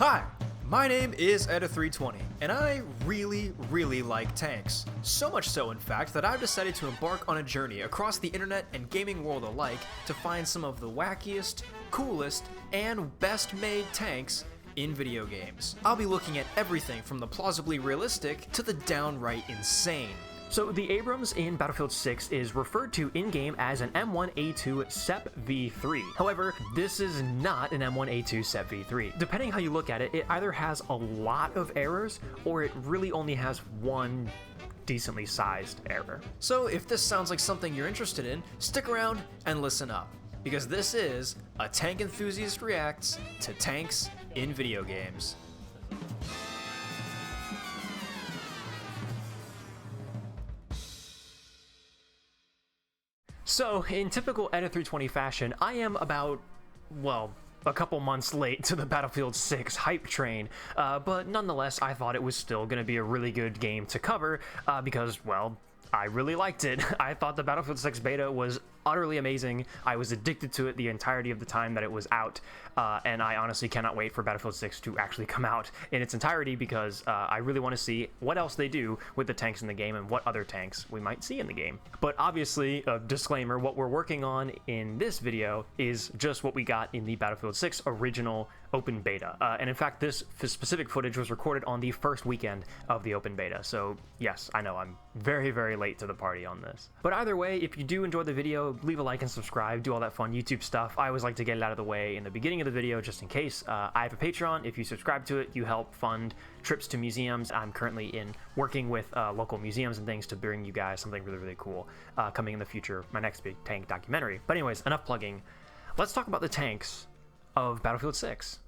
Hi, my name is Eda320, and I really like tanks. So much so, in fact, that I've decided to embark on a journey across the internet and gaming world alike to find some of the wackiest, coolest, and best made tanks in video games. I'll be looking at everything from the plausibly realistic to the downright insane. So the Abrams in Battlefield 6 is referred to in-game as an M1A2 SEP V3. However, this is not an M1A2 SEP V3. Depending how you look at it, it either has a lot of errors or it really only has one decently sized error. So if this sounds like something you're interested in, stick around and listen up, because this is a Tank Enthusiast Reacts to Tanks in Video Games. So, in typical Eda320 fashion, I am about, well, a couple months late to the Battlefield 6 hype train, but nonetheless, I thought it was still going to be a really good game to cover, because, well, I really liked it. I thought the Battlefield 6 beta was utterly amazing. I was addicted to it the entirety of the time that it was out, and I honestly cannot wait for Battlefield 6 to actually come out in its entirety, because I really want to see what else they do with the tanks in the game and what other tanks we might see in the game. But obviously, a disclaimer, what we're working on in this video is just what we got in the Battlefield 6 original open beta, and in fact this specific footage was recorded on the first weekend of the open beta, so yes, I know I'm very late to the party on this. But either way, if you do enjoy the video, leave a like and subscribe, do all that fun YouTube stuff. I always like to get it out of the way in the beginning of the video just in case. I have a Patreon. If you subscribe to it, you help fund trips to museums. I'm currently working with local museums and things to bring you guys something really cool coming in the future, my next big tank documentary. But anyways, enough plugging. Let's talk about the tanks of Battlefield 6.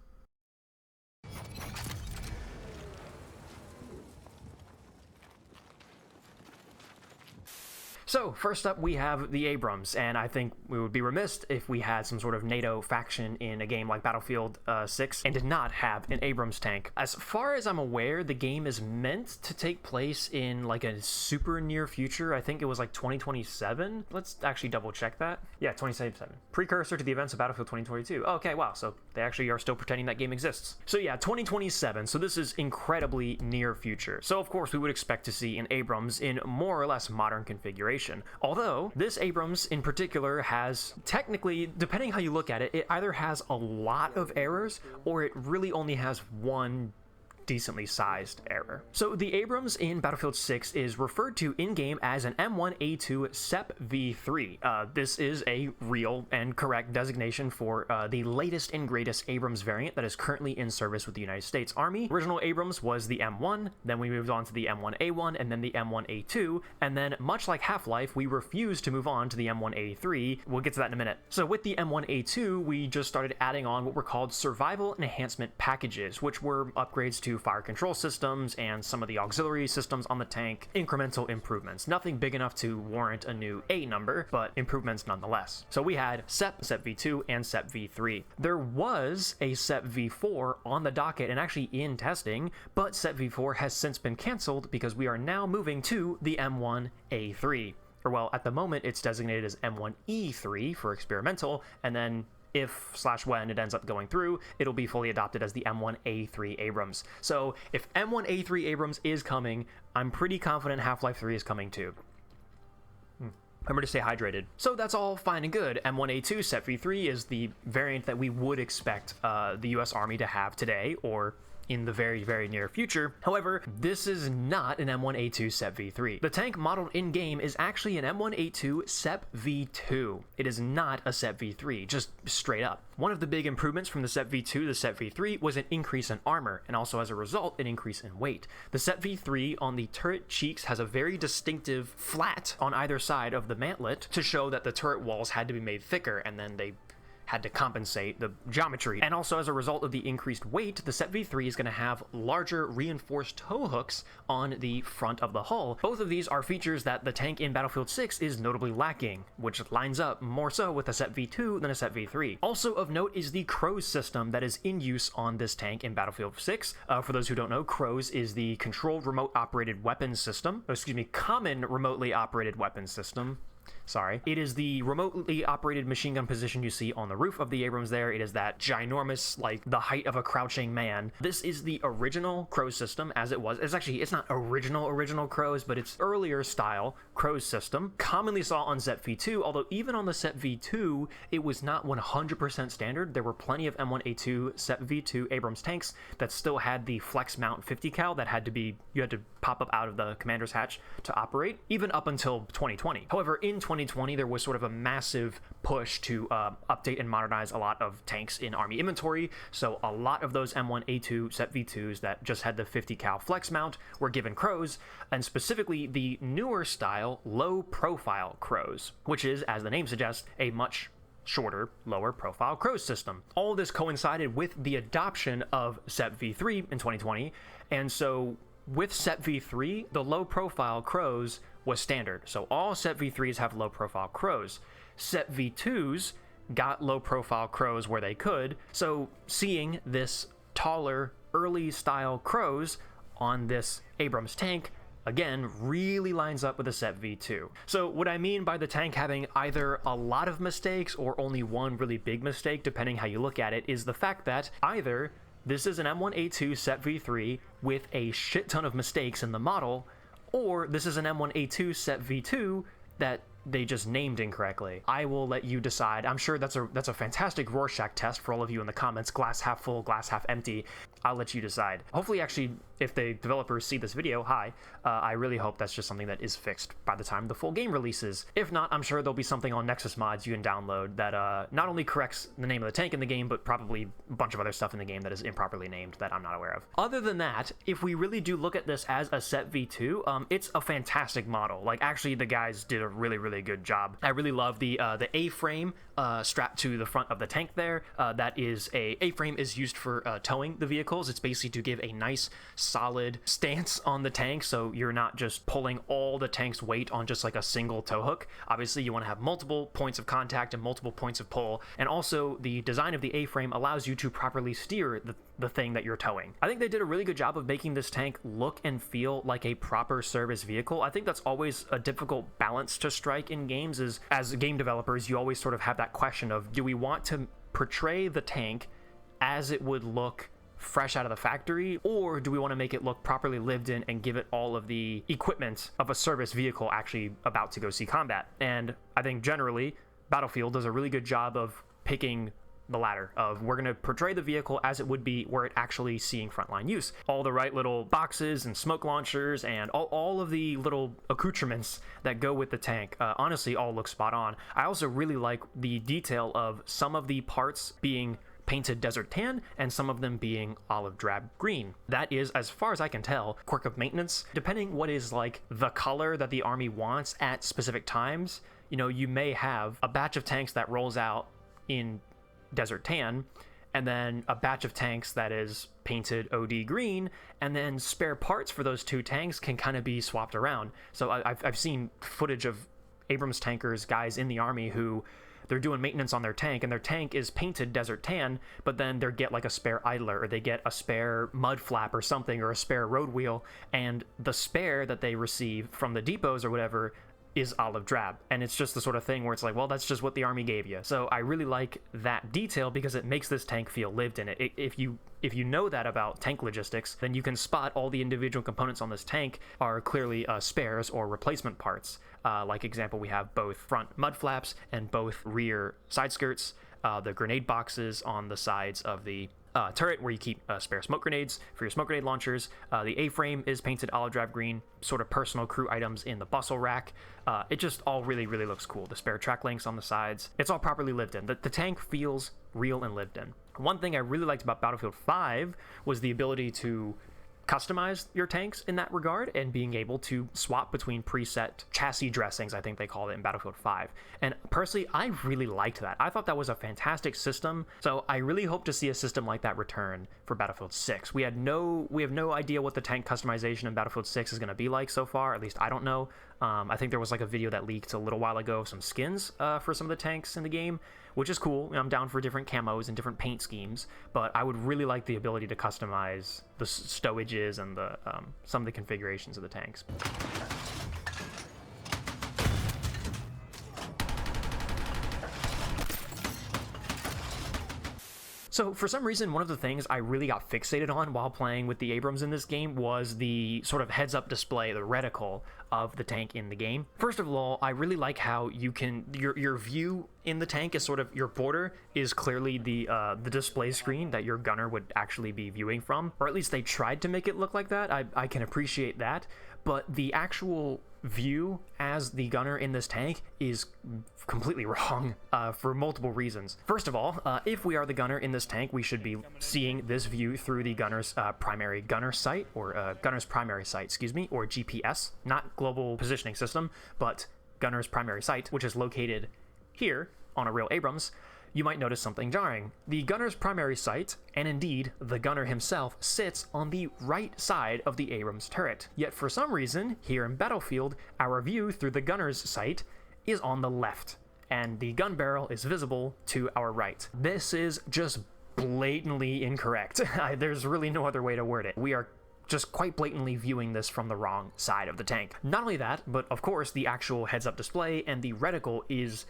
So, first up we have the Abrams, and I think we would be remiss if we had some sort of NATO faction in a game like Battlefield 6 and did not have an Abrams tank. As far as I'm aware, the game is meant to take place in like a super near future. I think it was like 2027. Let's actually double check that. Yeah, 2027. Precursor to the events of Battlefield 2022. Okay, wow, so they actually are still pretending that game exists. So yeah, 2027, so this is incredibly near future. So of course we would expect to see an Abrams in more or less modern configuration. Although, this Abrams in particular has, technically, depending how you look at it, it either has a lot of errors or it really only has one decently sized error. So the Abrams in Battlefield 6 is referred to in-game as an M1A2 SEP V3. This is a real and correct designation for the latest and greatest Abrams variant that is currently in service with the United States Army. Original Abrams was the M1, then we moved on to the M1A1, and then the M1A2, and then much like Half-Life, we refused to move on to the M1A3. We'll get to that in a minute. So with the M1A2, we just started adding on what were called survival enhancement packages, which were upgrades to fire control systems and some of the auxiliary systems on the tank. Incremental improvements. Nothing big enough to warrant a new A number, but improvements nonetheless. So we had SEP V2, and SEP V3. There was a SEP V4 on the docket and actually in testing, but SEP V4 has since been canceled because we are now moving to the M1A3. Or well, at the moment it's designated as M1E3 for experimental, and then if/when it ends up going through, it'll be fully adopted as the M1A3 Abrams. So if M1A3 Abrams is coming, I'm pretty confident Half-Life 3 is coming too. Remember to stay hydrated. So that's all fine and good. M1A2 SEP V3 is the variant that we would expect the US Army to have today, or in the very near future. However, this is not an M1A2 SEP V3. The tank modeled in-game is actually an M1A2 SEP V2. It is not a SEP V3, just straight up. One of the big improvements from the SEP V2 to the SEP V3 was an increase in armor, and also as a result, an increase in weight. The SEP V3 on the turret cheeks has a very distinctive flat on either side of the mantlet to show that the turret walls had to be made thicker, and then they had to compensate the geometry. And also as a result of the increased weight, the SEP V3 is going to have larger reinforced tow hooks on the front of the hull. Both of these are features that the tank in Battlefield 6 is notably lacking, which lines up more so with a SEP V2 than a SEP V3. Also of note is the CROWS system that is in use on this tank in Battlefield 6. For those who don't know, CROWS is the Controlled Remote Operated Weapons System, common remotely operated weapons system. Sorry. It is the remotely operated machine gun position you see on the roof of the Abrams there. It is that ginormous, like the height of a crouching man. This is the original Crows system as it was. It's not original Crows, but it's earlier style Crows system. Commonly saw on Zep V2, although even on the Zep V2, it was not 100% standard. There were plenty of M1A2 Zep V2 Abrams tanks that still had the flex mount 50 cal that you had to pop up out of the commander's hatch to operate, even up until 2020. However, in 2020, there was sort of a massive push to update and modernize a lot of tanks in Army inventory, so a lot of those M1A2 Zep V2s that just had the 50 cal flex mount were given Crows, and specifically the newer style low-profile Crows, which is, as the name suggests, a much shorter, lower profile Crows system. All of this coincided with the adoption of Zep V3 in 2020, and so with Zep V3, the low profile Crows was standard. So all Zep V3s have low profile Crows. Zep V2s got low profile Crows where they could, so seeing this taller, early style Crows on this Abrams tank again really lines up with the Zep V2. So what I mean by the tank having either a lot of mistakes or only one really big mistake, depending how you look at it, is the fact that either this is an M1A2 Zep V3 with a shit ton of mistakes in the model, or this is an M1A2 Zep V2 that they just named incorrectly. I will let you decide. I'm sure that's a fantastic Rorschach test for all of you in the comments. Glass half full, glass half empty. I'll let you decide. Hopefully, actually, if the developers see this video, hi, I really hope that's just something that is fixed by the time the full game releases. If not, I'm sure there'll be something on Nexus mods you can download that not only corrects the name of the tank in the game, but probably a bunch of other stuff in the game that is improperly named that I'm not aware of. Other than that, if we really do look at this as a Zep V2, it's a fantastic model. Like, actually, the guys did a really good job. I really love the A-frame strapped to the front of the tank there. That is A-frame is used for towing the vehicles. It's basically to give a nice solid stance on the tank, so you're not just pulling all the tank's weight on just like a single tow hook. Obviously, you want to have multiple points of contact and multiple points of pull, and also the design of the A-frame allows you to properly steer the thing that you're towing. I think they did a really good job of making this tank look and feel like a proper service vehicle. I think that's always a difficult balance to strike in games, is as game developers, you always sort of have that question of, do we want to portray the tank as it would look fresh out of the factory, or do we want to make it look properly lived in and give it all of the equipment of a service vehicle actually about to go see combat? And I think generally Battlefield does a really good job of picking the latter, of we're going to portray the vehicle as it would be were it actually seeing frontline use. All the right little boxes and smoke launchers and all of the little accoutrements that go with the tank honestly all look spot on. I also really like the detail of some of the parts being painted desert tan and some of them being olive drab green. That is, as far as I can tell, quirk of maintenance. Depending what is like the color that the army wants at specific times, you know, you may have a batch of tanks that rolls out in desert tan, and then a batch of tanks that is painted OD green, and then spare parts for those two tanks can kind of be swapped around. So I've seen footage of Abrams tankers, guys in the army who they're doing maintenance on their tank, and their tank is painted desert tan, but then they get like a spare idler, or they get a spare mud flap or something, or a spare road wheel, and the spare that they receive from the depots or whatever is olive drab. And it's just the sort of thing where it's like, well, that's just what the army gave you. So I really like that detail because it makes this tank feel lived in. If you know that about tank logistics, then you can spot all the individual components on this tank are clearly spares or replacement parts. Like example, we have both front mud flaps and both rear side skirts, the grenade boxes on the sides of the turret where you keep spare smoke grenades for your smoke grenade launchers. The A-frame is painted olive drab green, sort of personal crew items in the bustle rack. It just all really looks cool. The spare track links on the sides, it's all properly lived in. The tank feels real and lived in. One thing I really liked about Battlefield 5 was the ability to customize your tanks in that regard and being able to swap between preset chassis dressings, I think they call it in Battlefield 5. And personally, I really liked that. I thought that was a fantastic system, so I really hope to see a system like that return for Battlefield 6. We have no idea what the tank customization in Battlefield 6 is going to be like so far, at least I don't know. I think there was like a video that leaked a little while ago of some skins for some of the tanks in the game, which is cool. I'm down for different camos and different paint schemes, but I would really like the ability to customize the stowages and the some of the configurations of the tanks. So for some reason, one of the things I really got fixated on while playing with the Abrams in this game was the sort of heads-up display, the reticle of the tank in the game. First of all, I really like how you can, your view in the tank is sort of, your border is clearly the display screen that your gunner would actually be viewing from, or at least they tried to make it look like that. I can appreciate that, but the actual view as the gunner in this tank is completely wrong for multiple reasons. First of all, if we are the gunner in this tank, we should be seeing this view through the gunner's primary gunner sight, or gunner's primary sight, excuse me, or GPS, not global positioning system, but gunner's primary sight, which is located here on a real Abrams. You might notice something jarring. The gunner's primary sight, and indeed the gunner himself, sits on the right side of the Abrams turret. Yet for some reason, here in Battlefield, our view through the gunner's sight is on the left, and the gun barrel is visible to our right. This is just blatantly incorrect. There's really no other way to word it. We are just quite blatantly viewing this from the wrong side of the tank. Not only that, but of course the actual heads-up display and the reticle is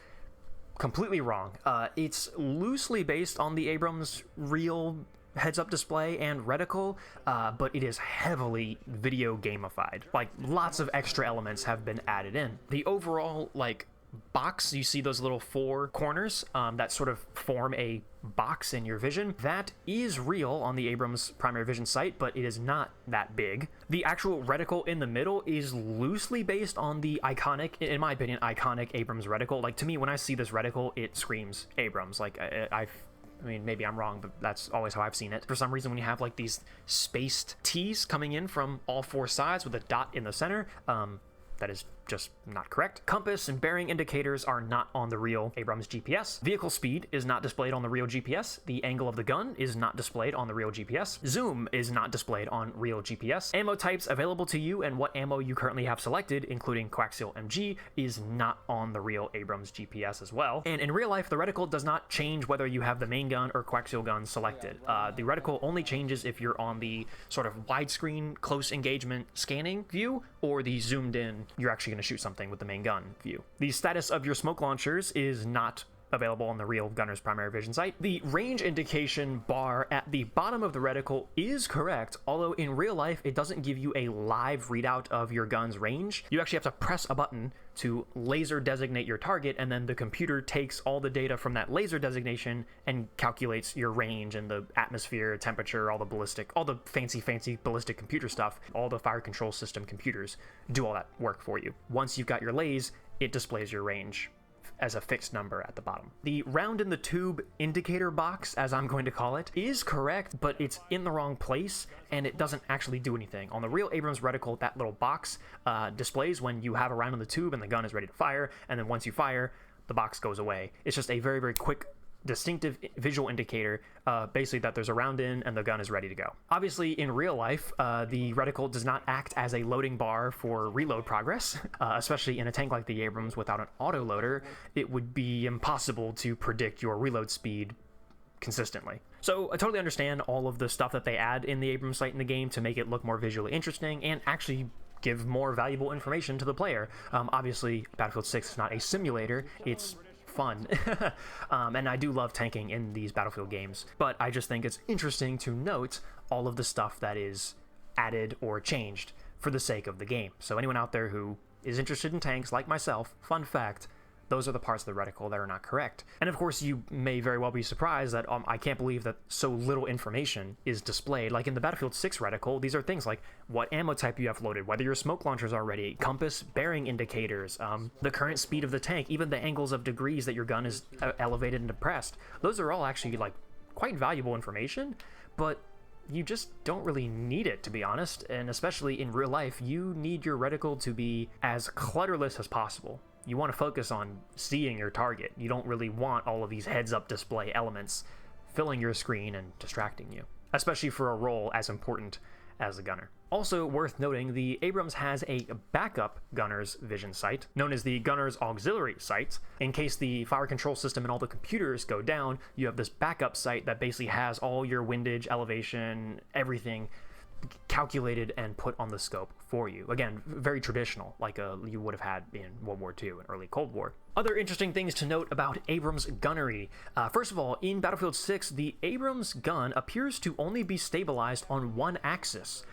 completely wrong. It's loosely based on the Abrams real heads-up display and reticle, but it is heavily video gamified. Like, lots of extra elements have been added in. The overall, like, box, you see those little four corners that sort of form a box in your vision. That is real on the Abrams primary vision sight, but it is not that big. The actual reticle in the middle is loosely based on the iconic, in my opinion, iconic Abrams reticle. Like, to me, when I see this reticle, it screams Abrams. Like, I mean, maybe I'm wrong, but that's always how I've seen it. For some reason, when you have like these spaced T's coming in from all four sides with a dot in the center, that is just not correct. Compass and bearing indicators are not on the real Abrams GPS. Vehicle speed is not displayed on the real GPS. The angle of the gun is not displayed on the real GPS. Zoom is not displayed on real GPS. Ammo types available to you and what ammo you currently have selected, including coaxial MG, is not on the real Abrams GPS as well. And in real life, the reticle does not change whether you have the main gun or coaxial gun selected. The reticle only changes if you're on the sort of widescreen close engagement scanning view, or the zoomed in, you're actually going to shoot something with the main gun view. The status of your smoke launchers is not available on the real gunner's primary vision sight. The range indication bar at the bottom of the reticle is correct, although in real life it doesn't give you a live readout of your gun's range. You actually have to press a button to laser designate your target, and then the computer takes all the data from that laser designation and calculates your range and the atmosphere, temperature, all the fancy ballistic computer stuff. All the fire control system computers do all that work for you. Once you've got your lays, it displays your range as a fixed number at the bottom. The round in the tube indicator box, as I'm going to call it, is correct, but it's in the wrong place and it doesn't actually do anything. On the real Abrams reticle, that little box displays when you have a round in the tube and the gun is ready to fire, and then once you fire, the box goes away. It's just a very, very quick distinctive visual indicator, basically that there's a round in and the gun is ready to go. Obviously, in real life, the reticle does not act as a loading bar for reload progress, especially in a tank like the Abrams without an autoloader. It would be impossible to predict your reload speed consistently. So I totally understand all of the stuff that they add in the Abrams sight in the game to make it look more visually interesting and actually give more valuable information to the player. Obviously, Battlefield 6 is not a simulator, it's fun. And I do love tanking in these Battlefield games, but I just think it's interesting to note all of the stuff that is added or changed for the sake of the game. So anyone out there who is interested in tanks like myself, fun fact, those are the parts of the reticle that are not correct. And of course, you may very well be surprised that I can't believe that so little information is displayed. Like in the Battlefield 6 reticle, these are things like what ammo type you have loaded, whether your smoke launchers are ready, compass, bearing indicators, the current speed of the tank, even the angles of degrees that your gun is elevated and depressed. Those are all actually like quite valuable information, but you just don't really need it, to be honest. And especially in real life, you need your reticle to be as clutterless as possible. You want to focus on seeing your target. You don't really want all of these heads-up display elements filling your screen and distracting you, especially for a role as important as the gunner. Also worth noting, the Abrams has a backup gunner's vision sight, known as the gunner's auxiliary sight. In case the fire control system and all the computers go down, you have this backup sight that basically has all your windage, elevation, everything calculated and put on the scope for you. Again, very traditional, like you would have had in World War II and early Cold War. Other interesting things to note about Abrams gunnery. First of all, in Battlefield 6, the Abrams gun appears to only be stabilized on one axis,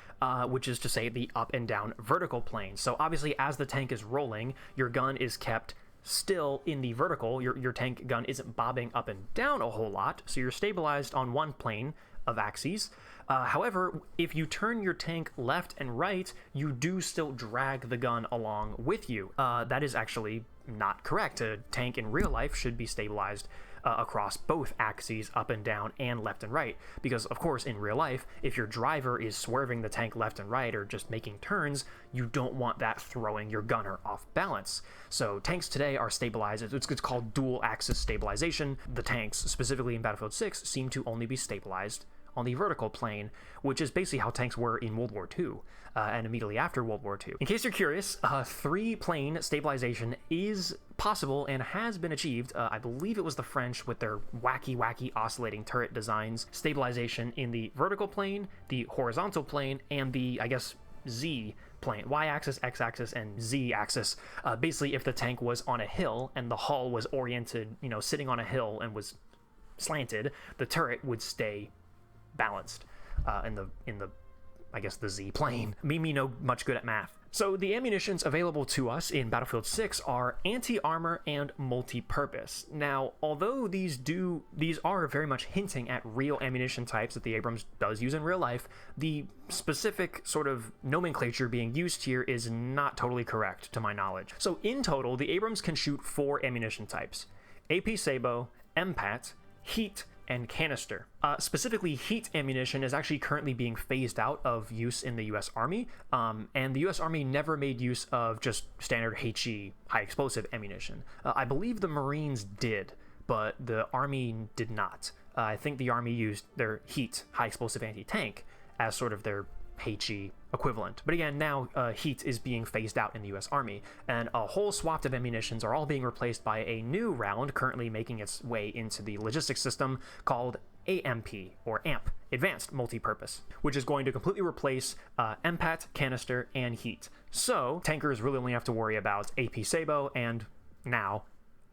which is to say the up and down vertical plane. So obviously, as the tank is rolling, your gun is kept still in the vertical. Your tank gun isn't bobbing up and down a whole lot, so you're stabilized on one plane of axes. However, if you turn your tank left and right, you do still drag the gun along with you. That is actually not correct. A tank in real life should be stabilized across both axes, up and down, and left and right. Because, of course, in real life, if your driver is swerving the tank left and right or just making turns, you don't want that throwing your gunner off balance. So tanks today are stabilized. It's called dual axis stabilization. The tanks, specifically in Battlefield 6, seem to only be stabilized on the vertical plane, which is basically how tanks were in World War II and immediately after World War II. In case you're curious, three-plane stabilization is possible and has been achieved. I believe it was the French with their wacky oscillating turret designs. Stabilization in the vertical plane, the horizontal plane, and the, I guess, Z plane, y-axis, x-axis, and z-axis. Basically, if the tank was on a hill and the hull was oriented, sitting on a hill and was slanted, the turret would stay balanced in the I guess the Z plane. Me no much good at math. So the ammunitions available to us in Battlefield 6 are anti-armor and multi-purpose. Now, although these are very much hinting at real ammunition types that the Abrams does use in real life, the specific sort of nomenclature being used here is not totally correct to my knowledge. So in total, the Abrams can shoot 4 ammunition types: AP Sabo, MPAT, Heat, and canister. Specifically, heat ammunition is actually currently being phased out of use in the US Army, and the US Army never made use of just standard HE, high explosive ammunition. I believe the Marines did, but the Army did not. I think the Army used their heat, high explosive anti-tank, as sort of their HE equivalent. But again, now heat is being phased out in the US Army, and a whole swath of ammunitions are all being replaced by a new round currently making its way into the logistics system called AMP, or AMP, Advanced Multi-Purpose, which is going to completely replace MPAT, canister, and heat. So tankers really only have to worry about AP Sabo and now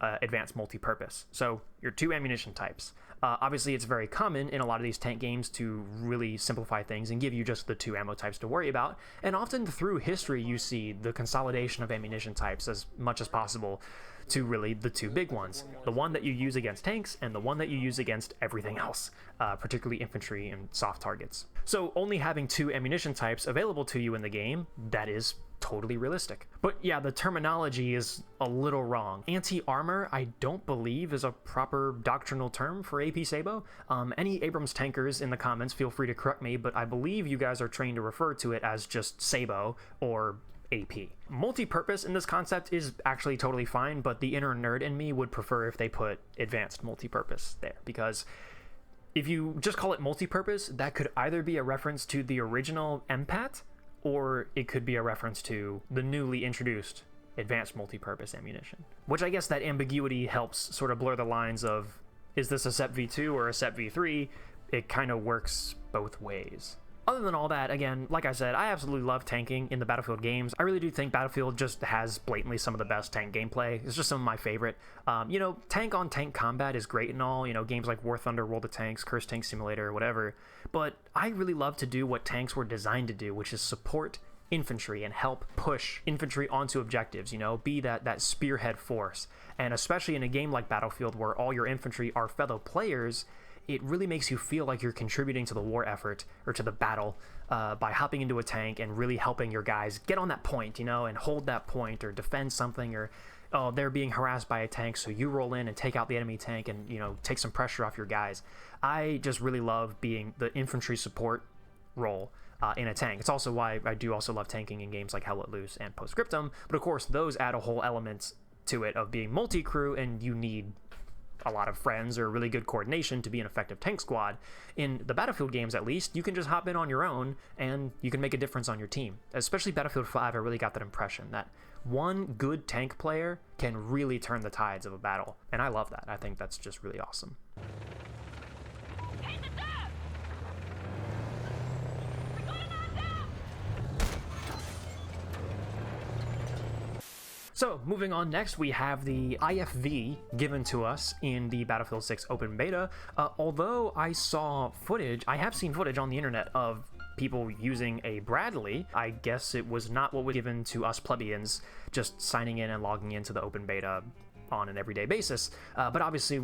Advanced Multi-Purpose. So your 2 ammunition types. Obviously, it's very common in a lot of these tank games to really simplify things and give you just the 2 ammo types to worry about, and often through history you see the consolidation of ammunition types as much as possible to really the 2 big ones, the one that you use against tanks and the one that you use against everything else, particularly infantry and soft targets. So only having 2 ammunition types available to you in the game, that is totally realistic. But yeah, the terminology is a little wrong. Anti-armor, I don't believe, is a proper doctrinal term for AP Sabo. Any Abrams tankers in the comments, feel free to correct me, but I believe you guys are trained to refer to it as just Sabo or AP. Multi-purpose in this concept is actually totally fine, but the inner nerd in me would prefer if they put advanced multi-purpose there, because if you just call it multi-purpose, that could either be a reference to the original MPAT, or it could be a reference to the newly introduced advanced multi-purpose ammunition. Which I guess that ambiguity helps sort of blur the lines of, is this a SEP V2 or a SEP V3? It kind of works both ways. Other than all that, again, like I said, I absolutely love tanking in the Battlefield games. I really do think Battlefield just has blatantly some of the best tank gameplay. It's just some of my favorite. Tank-on-tank combat is great and all, games like War Thunder, World of Tanks, Curse Tank Simulator, whatever. But I really love to do what tanks were designed to do, which is support infantry and help push infantry onto objectives, be that spearhead force. And especially in a game like Battlefield where all your infantry are fellow players, it really makes you feel like you're contributing to the war effort or to the battle by hopping into a tank and really helping your guys get on that point, and hold that point or defend something, or they're being harassed by a tank, so you roll in and take out the enemy tank and take some pressure off your guys. I just really love being the infantry support role in a tank. It's also why I do also love tanking in games like Hell Let Loose and Postscriptum, but of course those add a whole element to it of being multi-crew, and you need a lot of friends or really good coordination to be an effective tank squad. In the Battlefield games, at least, you can just hop in on your own and you can make a difference on your team. Especially Battlefield 5, I really got that impression that one good tank player can really turn the tides of a battle, and I love that. I think that's just really awesome. So, moving on next, we have the IFV given to us in the Battlefield 6 open beta. Although I have seen footage on the internet of people using a Bradley. I guess it was not what was given to us plebeians, just signing in and logging into the open beta on an everyday basis. But obviously,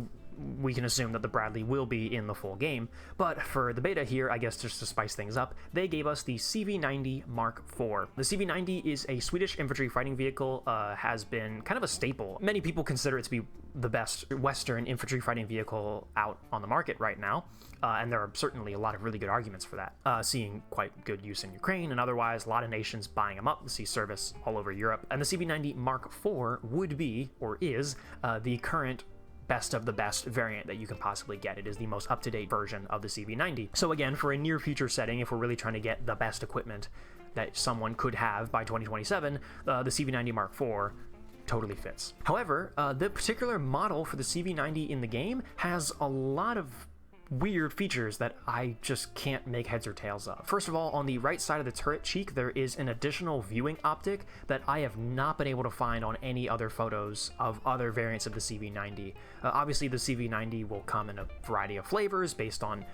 we can assume that the Bradley will be in the full game. But for the beta here, I guess just to spice things up, they gave us the CV90 Mk IV. The CV90 is a Swedish infantry fighting vehicle, has been kind of a staple. Many people consider it to be the best Western infantry fighting vehicle out on the market right now. And there are certainly a lot of really good arguments for that, seeing quite good use in Ukraine and otherwise, a lot of nations buying them up to see service all over Europe. And the CV90 Mk IV would be, or is, the current best of the best variant that you can possibly get. It is the most up-to-date version of the CV90. So again, for a near future setting, if we're really trying to get the best equipment that someone could have by 2027, the CV90 Mk IV totally fits. However, the particular model for the CV90 in the game has a lot of weird features that I just can't make heads or tails of. First of all, on the right side of the turret cheek, there is an additional viewing optic that I have not been able to find on any other photos of other variants of the CV90. Obviously, the CV90 will come in a variety of flavors based on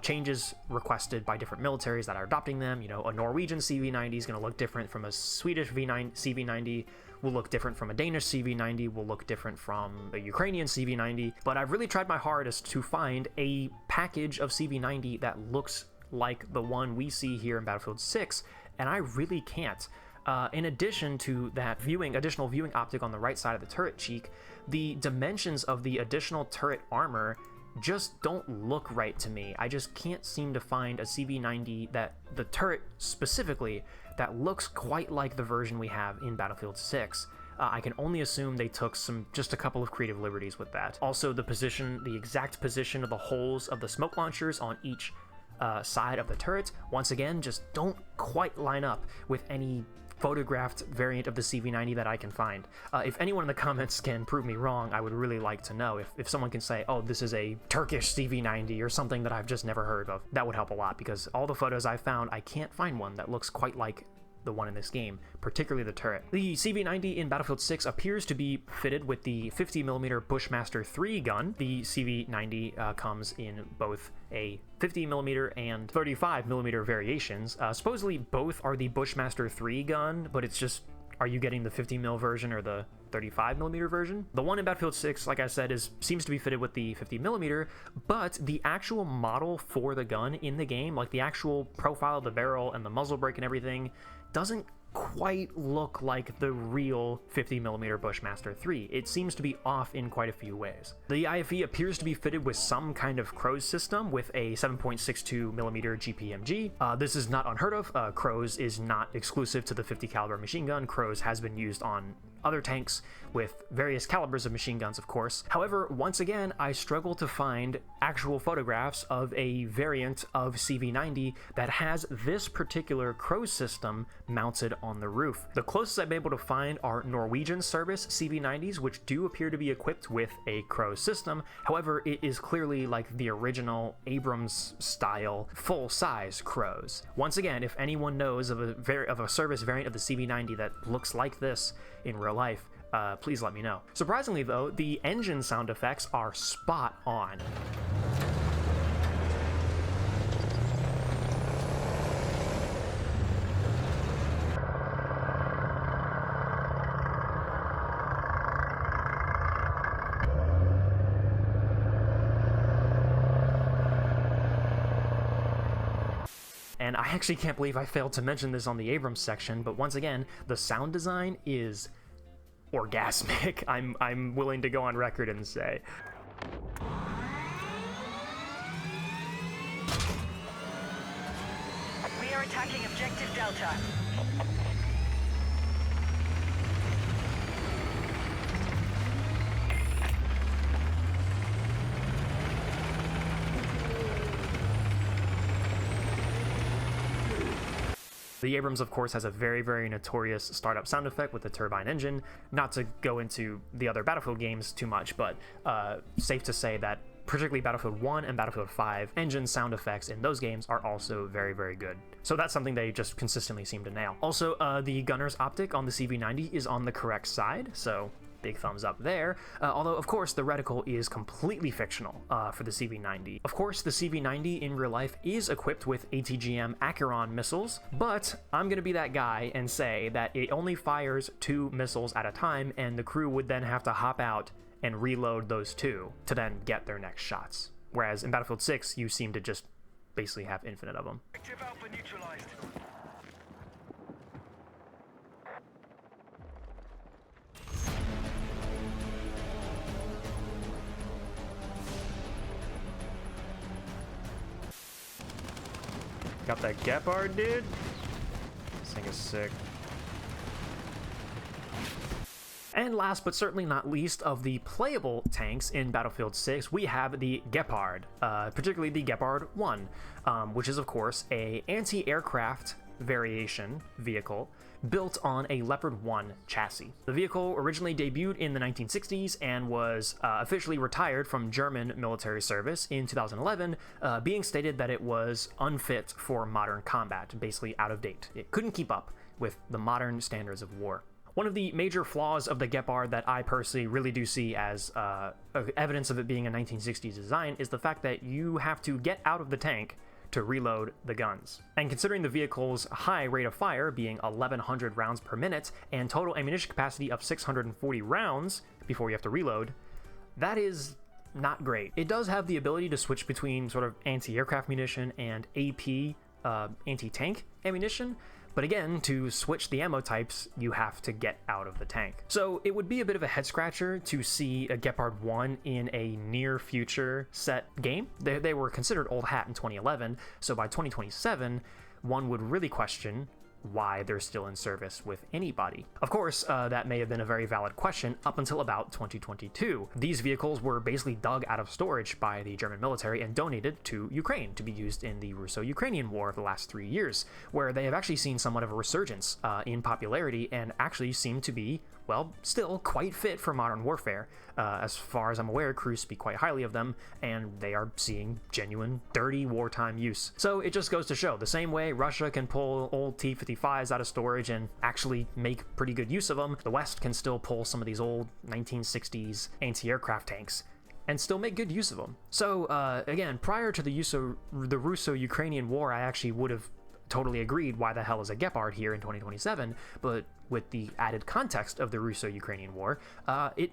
changes requested by different militaries that are adopting them. You know, a Norwegian CV90 is going to look different from a Swedish CV90, will look different from a Danish CV90, will look different from a Ukrainian CV90, but I've really tried my hardest to find a package of CV90 that looks like the one we see here in Battlefield 6, and I really can't. In addition to that additional viewing optic on the right side of the turret cheek, the dimensions of the additional turret armor just don't look right to me. I just can't seem to find a CV90 that, the turret specifically, that looks quite like the version we have in Battlefield 6. I can only assume they took just a couple of creative liberties with that. Also, the exact position of the holes of the smoke launchers on each side of the turret, once again, just don't quite line up with any photographed variant of the CV90 that I can find. If anyone in the comments can prove me wrong, I would really like to know. If someone can say, oh, this is a Turkish CV90 or something that I've just never heard of, that would help a lot, because all the photos I found, I can't find one that looks quite like the one in this game, particularly the turret. The CV90 in Battlefield 6 appears to be fitted with the 50mm Bushmaster 3 gun. The CV90 comes in both a 50mm and 35mm variations. Supposedly both are the Bushmaster 3 gun, but it's just, are you getting the 50mm version or the 35mm version? The one in Battlefield 6, like I said, seems to be fitted with the 50mm, but the actual model for the gun in the game, like the actual profile of the barrel and the muzzle brake and everything, doesn't quite look like the real 50mm Bushmaster 3. It seems to be off in quite a few ways. The IFE appears to be fitted with some kind of Crows system with a 7.62mm GPMG. This is not unheard of. Crows is not exclusive to the 50 caliber machine gun. Crows has been used on other tanks with various calibers of machine guns, of course. However, once again, I struggle to find actual photographs of a variant of CV90 that has this particular Crow system mounted on the roof. The closest I'm able to find are Norwegian service CV90s, which do appear to be equipped with a Crow system. However, it is clearly like the original Abrams style full-size Crows. Once again, if anyone knows of a service variant of the CV90 that looks like this in real life, please let me know. Surprisingly though, the engine sound effects are spot on. And I actually can't believe I failed to mention this on the Abrams section, but once again, the sound design is orgasmic. I'm willing to go on record and say. We are attacking Objective Delta. The Abrams, of course, has a very, very notorious startup sound effect with the turbine engine. Not to go into the other Battlefield games too much, but safe to say that particularly Battlefield 1 and Battlefield 5 engine sound effects in those games are also very, very good. So that's something they just consistently seem to nail. Also, the gunner's optic on the CV90 is on the correct side, so big thumbs up there. Although, of course, the reticle is completely fictional for the CV90. Of course, the CV90 in real life is equipped with ATGM Acheron missiles, but I'm gonna be that guy and say that it only fires 2 missiles at a time, and the crew would then have to hop out and reload those 2 to then get their next shots. Whereas in Battlefield 6, you seem to just basically have infinite of them. Objective Alpha neutralized. Got that Gepard, dude. This thing is sick. And last but certainly not least of the playable tanks in Battlefield 6, we have the Gepard, particularly the Gepard I, which is of course a anti-aircraft variation vehicle built on a Leopard 1 chassis. The vehicle originally debuted in the 1960s and was officially retired from German military service in 2011, being stated that it was unfit for modern combat, basically out of date. It couldn't keep up with the modern standards of war. One of the major flaws of the Gepard that I personally really do see as evidence of it being a 1960s design is the fact that you have to get out of the tank to reload the guns. And considering the vehicle's high rate of fire, being 1,100 rounds per minute, and total ammunition capacity of 640 rounds before you have to reload, that is not great. It does have the ability to switch between sort of anti-aircraft munition and AP anti-tank ammunition, but again, to switch the ammo types, you have to get out of the tank. So it would be a bit of a head scratcher to see a Gepard 1 in a near future set game. They were considered old hat in 2011, so by 2027, one would really question why they're still in service with anybody. Of course, that may have been a very valid question up until about 2022. These vehicles were basically dug out of storage by the German military and donated to Ukraine to be used in the Russo-Ukrainian War of the last 3 years, where they have actually seen somewhat of a resurgence in popularity and actually seem to be, well, still quite fit for modern warfare. As far as I'm aware, crews speak quite highly of them, and they are seeing genuine, dirty wartime use. So it just goes to show, the same way Russia can pull old T-55s out of storage and actually make pretty good use of them, the West can still pull some of these old 1960s anti-aircraft tanks and still make good use of them. So again, prior to the Russo-Ukrainian War, I actually would have totally agreed why the hell is a Gepard here in 2027, but with the added context of the Russo-Ukrainian War, it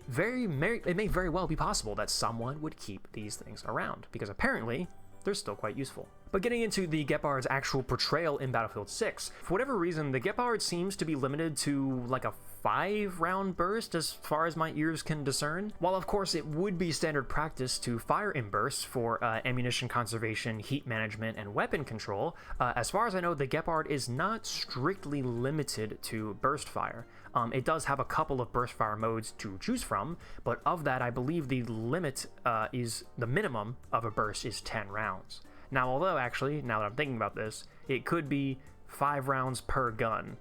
may very well be possible that someone would keep these things around, because apparently they're still quite useful. But getting into the Gepard's actual portrayal in Battlefield 6, for whatever reason, the Gepard seems to be limited to like a 5-round burst as far as my ears can discern. While of course it would be standard practice to fire in bursts for ammunition conservation, heat management, and weapon control, as far as I know, the Gepard is not strictly limited to burst fire. It does have a couple of burst fire modes to choose from, but of that I believe the limit is the minimum of a burst is 10 rounds. Now, although actually, now that I'm thinking about this, it could be 5 rounds per gun,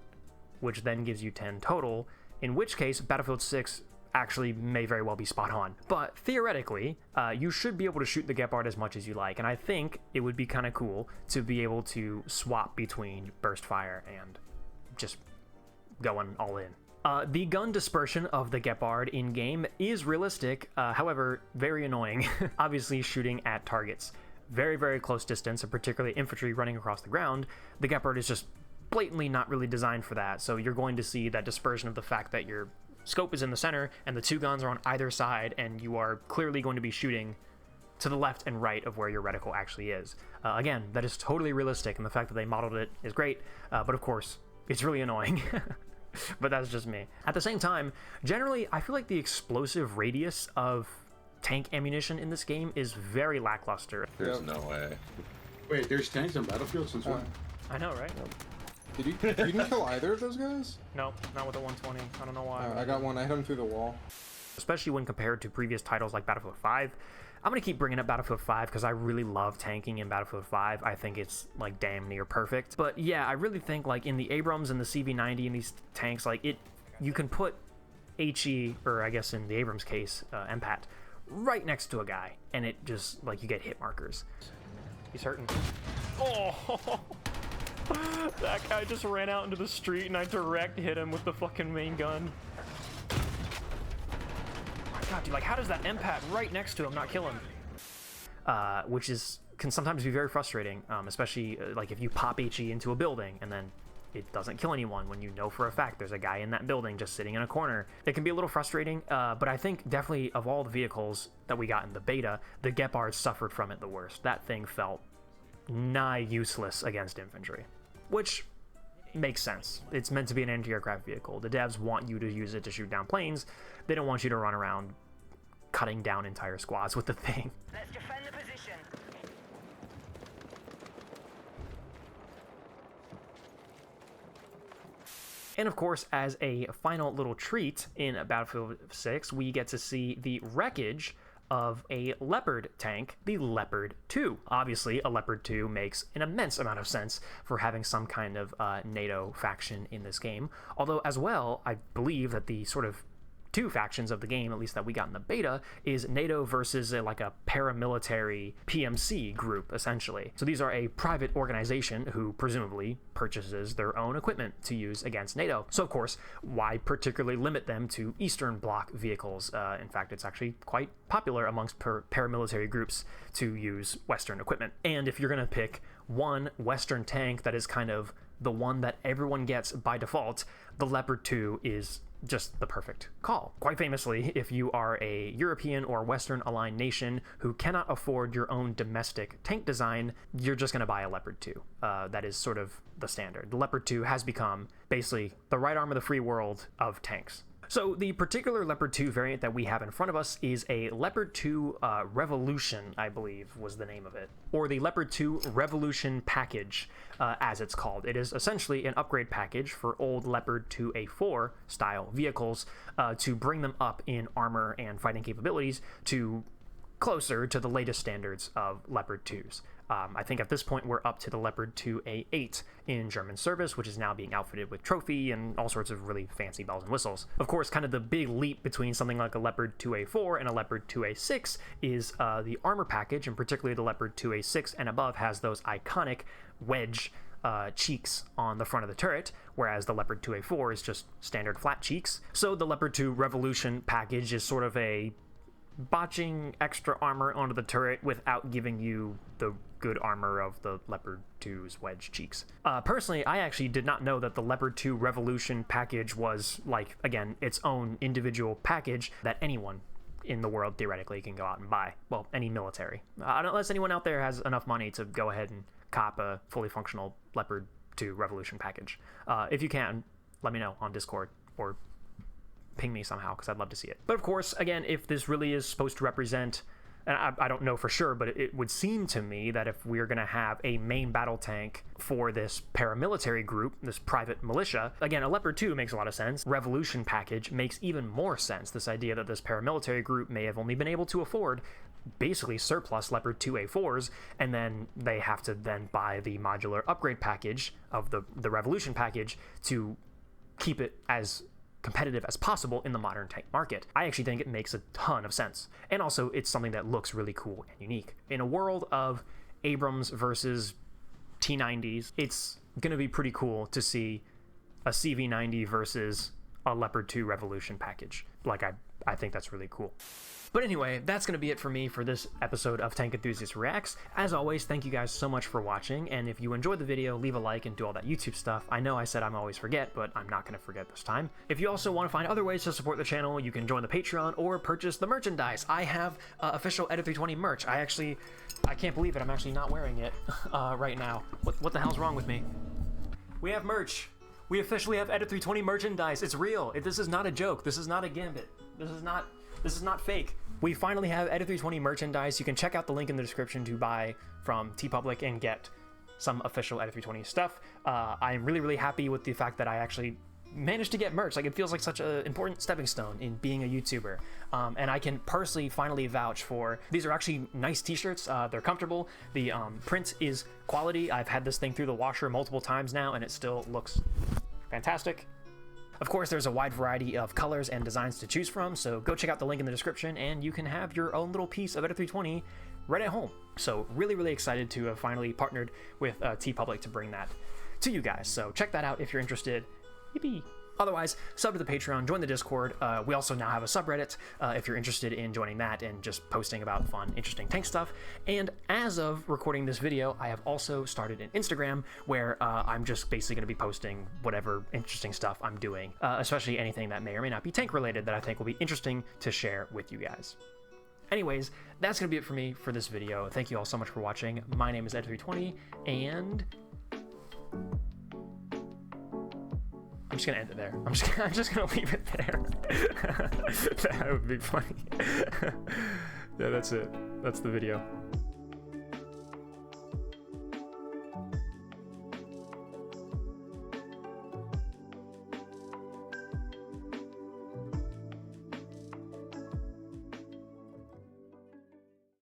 which then gives you 10 total, in which case Battlefield 6 actually may very well be spot on. But theoretically, you should be able to shoot the Gepard as much as you like, and I think it would be kind of cool to be able to swap between burst fire and just going all in. The gun dispersion of the Gepard in-game is realistic, however, very annoying. Obviously shooting at targets very, very close distance, and particularly infantry running across the ground, the Gepard is just blatantly not really designed for that. So you're going to see that dispersion of the fact that your scope is in the center and the 2 guns are on either side, and you are clearly going to be shooting to the left and right of where your reticle actually is. Again, that is totally realistic, and the fact that they modeled it is great, but of course, it's really annoying. But that's just me. At the same time, generally, I feel like the explosive radius of tank ammunition in this game is very lackluster. There's no way. Wait, there's tanks on Battlefield since when? I know, right? Did you didn't kill either of those guys? No, not with the 120. I don't know why. I got one. I hit him through the wall. Especially when compared to previous titles like Battlefield 5. I'm going to keep bringing up Battlefield 5 because I really love tanking in Battlefield 5. I think it's like damn near perfect. But yeah, I really think like in the Abrams and the CV90 and these tanks, like you can put HE, or I guess in the Abrams case, MPAT, right next to a guy, and it just, like, you get hit markers. He's hurting. Oh! That guy just ran out into the street and I direct hit him with the fucking main gun. Oh my god, dude, like how does that empath right next to him not kill him? Which can sometimes be very frustrating, especially like if you pop HE into a building and then it doesn't kill anyone when you know for a fact there's a guy in that building just sitting in a corner. It can be a little frustrating, but I think definitely of all the vehicles that we got in the beta, the Gepard suffered from it the worst. That thing felt nigh useless against infantry, which makes sense. It's meant to be an anti-aircraft vehicle. The devs want you to use it to shoot down planes. They don't want you to run around cutting down entire squads with the thing. Let's defend the position. And of course, as a final little treat in Battlefield 6, we get to see the wreckage of a Leopard tank, the Leopard II. Obviously, a Leopard II makes an immense amount of sense for having some kind of NATO faction in this game. Although, as well, I believe that the sort of two factions of the game, at least that we got in the beta, is NATO versus like a paramilitary PMC group, essentially. So these are a private organization who presumably purchases their own equipment to use against NATO. So of course, why particularly limit them to Eastern Bloc vehicles? In fact, it's actually quite popular amongst paramilitary groups to use Western equipment. And if you're gonna pick one Western tank that is kind of the one that everyone gets by default, the Leopard II is just the perfect call. Quite famously, if you are a European or Western aligned nation who cannot afford your own domestic tank design, you're just going to buy a Leopard II. That is sort of the standard. The Leopard II has become basically the right arm of the free world of tanks. So the particular Leopard II variant that we have in front of us is a Leopard II Revolution, I believe was the name of it, or the Leopard II Revolution package, as it's called. It is essentially an upgrade package for old Leopard IIA4 style vehicles to bring them up in armor and fighting capabilities to closer to the latest standards of Leopard IIs. I think at this point we're up to the Leopard IIA8 in German service, which is now being outfitted with trophy and all sorts of really fancy bells and whistles. Of course, kind of the big leap between something like a Leopard IIA4 and a Leopard IIA6 is the armor package, and particularly the Leopard IIA6 and above has those iconic wedge cheeks on the front of the turret, whereas the Leopard IIA4 is just standard flat cheeks. So the Leopard II Revolution package is sort of a botching extra armor onto the turret without giving you the good armor of the Leopard II's wedge cheeks. Personally, I actually did not know that the Leopard II Revolution package was, like, again, its own individual package that anyone in the world theoretically can go out and buy. Well, any military. Unless anyone out there has enough money to go ahead and cop a fully functional Leopard II Revolution package. If you can, let me know on Discord or ping me somehow, because I'd love to see it. But of course, again, if this really is supposed to represent, and I don't know for sure, but it would seem to me that if we're going to have a main battle tank for this paramilitary group, this private militia, again, a Leopard II makes a lot of sense. Revolution package makes even more sense. This idea that this paramilitary group may have only been able to afford basically surplus Leopard IIA4s, and then they have to then buy the modular upgrade package of the Revolution package to keep it as competitive as possible in the modern tank market. I actually think it makes a ton of sense. And also, it's something that looks really cool and unique. In a world of Abrams versus T90s, it's going to be pretty cool to see a CV90 versus a Leopard II Revolution package. Like, I think that's really cool. But anyway, that's going to be it for me for this episode of Tank Enthusiast Reacts. As always, thank you guys so much for watching, and if you enjoyed the video, leave a like and do all that YouTube stuff. I know I said I'm always forget, but I'm not going to forget this time. If you also want to find other ways to support the channel, you can join the Patreon or purchase the merchandise. I have official Edit 320 merch. I can't believe it, I'm actually not wearing it right now. What the hell's wrong with me? We have merch. We officially have Edit 320 merchandise. It's real. This is not a joke. This is not a gambit. This is not fake. We finally have Edit 320 merchandise. You can check out the link in the description to buy from TeePublic and get some official Edit 320 stuff. I'm really, really happy with the fact that I actually managed to get merch. Like, it feels like such an important stepping stone in being a YouTuber. And I can personally finally vouch for, these are actually nice t-shirts. They're comfortable. The print is quality. I've had this thing through the washer multiple times now, and it still looks fantastic. Of course, there's a wide variety of colors and designs to choose from, so go check out the link in the description and you can have your own little piece of Edit 320 right at home. So really, really excited to have finally partnered with TeePublic to bring that to you guys. So check that out if you're interested. Yippee! Otherwise, sub to the Patreon, join the Discord. We also now have a subreddit if you're interested in joining that and just posting about fun, interesting tank stuff. And as of recording this video, I have also started an Instagram where I'm just basically going to be posting whatever interesting stuff I'm doing, especially anything that may or may not be tank related that I think will be interesting to share with you guys. Anyways, that's going to be it for me for this video. Thank you all so much for watching. My name is Ed320, and I'm just gonna end it there. I'm just gonna leave it there. That would be funny. Yeah, that's it. That's the video.